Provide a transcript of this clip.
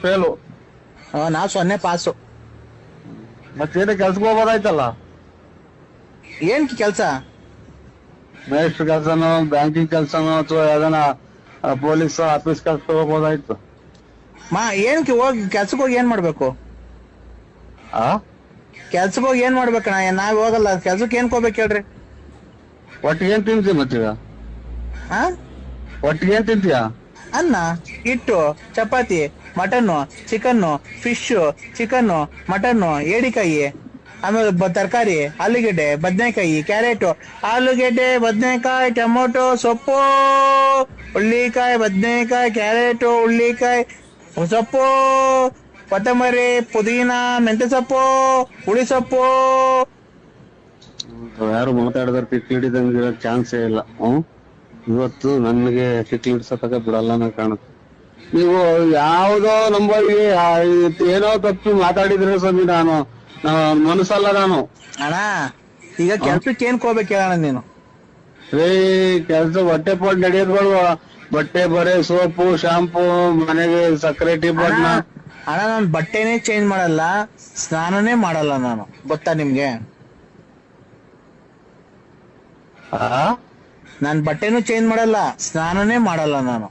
Fail. ನಾವು 0 pass. ಮತ್ತೇನ ಕೆಲ್ಸಕ್ಕೆ ಹೋಗೋದಾಯ್ತಲ್ಲ. ಏನ್ ಕೆಲ್ಸ? ಮೇಸ್ಟ್ರ್ ಕೆಲ್ಸನೋ, ಬ್ಯಾಂಕಿಂಗ್ ಕೆಲ್ಸನೋ, ಅಥವಾ ಯಾವ್ದಾನ ಪೊಲೀಸ್ ಆಫೀಸ್ ಕೆಲ್ಸ ಹೋಗ್ಬೋದಾಯ್ತು. ಏನಕ್ಕೆ ಕೆಲ್ಸಕ್ಕೆ ಹೋಗಿ ಏನ್ ಮಾಡ್ಬೇಕು? ಆ ಕೆಲ್ಸಕ್ಕೆ ಹೋಗಿ ಏನ್ ಮಾಡ್ಬೇಕಣ್ಣ? ನಾವ್ ಹೋಗಲ್ಲ ಕೆಲ್ಸಕ್ಕೆ. ಏನ್ ಹೋಗ್ಬೇಕು ಹೇಳ್ರಿ? ಒಟ್ಟಿಗೆ ಏನ್ ತಿಂತೀಯ ಮತ್ತೀಗ? ಆ ಒಟ್ಟಿಗೆ ಏನ್ ತಿಂತೀಯ? ಅನ್ನ, ಹಿಟ್ಟು, ಚಪಾತಿ, mutton, chicken, fish, chicken, mutton, ಏಡಿಕಾಯಿ, ಆಮೇಲೆ ತರಕಾರಿ, ಆಲೂಗೆಡ್ಡೆ, ಬದನೆಕಾಯಿ, ಕ್ಯಾರೆಟ್, ಆಲೂಗೆಡ್ಡೆ, ಬದನೆಕಾಯಿ, ಟೊಮೊಟೊ, ಸೊಪ್ಪು, ಹುಳ್ಳಿಕಾಯಿ, ಬದನೆಕಾಯಿ, ಕ್ಯಾರೆಟು, ಹುಳ್ಳಿಕಾಯಿ, ಸೊಪ್ಪು, ಕೊತ್ತಂಬರಿ, ಪುದೀನ, ಮೆಂತ್ಯ ಸೊಪ್ಪು, ಹುಳಿ ಸೊಪ್ಪು. ಯಾರು ಮಾತಾಡಿದ್ರೆ ಕಿಕ್ಲಿ ಹಿಡಿದಂಗೆ ಚಾನ್ಸೇ ಇಲ್ಲ. ಇವತ್ತು ನನಗೆ ಕಿಕ್ಲಿ ಹಿಡ್ಸತಕ ಬಿಡಲ್ಲ ಕಾಣುತ್ತೆ. ನೀವು ಯಾವ್ದೋ ನಂಬರ್ಗೆ ಏನೋ ತಪ್ಪು ಮಾತಾಡಿದ್ರೆ ಸ್ವಾಮಿ, ನಾನು ಮನಸ್ಸಲ್ಲ ನಾನು. ಅಣ್ಣ ಈಗ ಕೆಲ್ಸಕ್ಕೆ ಏನ್ ಹೋಗ್ಬೇಕು ಹೇಳೋಣ ನೀನು? ಕೆಲ್ಸ ಹೊಟ್ಟೆ ಪಾಟ್ ನಡೆಯೋದ್ಗಳು, ಬಟ್ಟೆ ಬರೆ, ಸೋಪು, ಶಾಂಪೂ, ಮನೆಗೆ ಸಕ್ಕರೆ, ಟೀ ಬಾಟ್ನ. ಅಣ್ಣ ನಾನು ಬಟ್ಟೆನೇ ಚೇಂಜ್ ಮಾಡಲ್ಲ, ಸ್ನಾನನೇ ಮಾಡಲ್ಲ ನಾನು, ಗೊತ್ತಾ ನಿಮ್ಗೆ? ನಾನ್ ಬಟ್ಟೆನೂ ಚೇಂಜ್ ಮಾಡಲ್ಲ, ಸ್ನಾನನೇ ಮಾಡಲ್ಲ ನಾನು.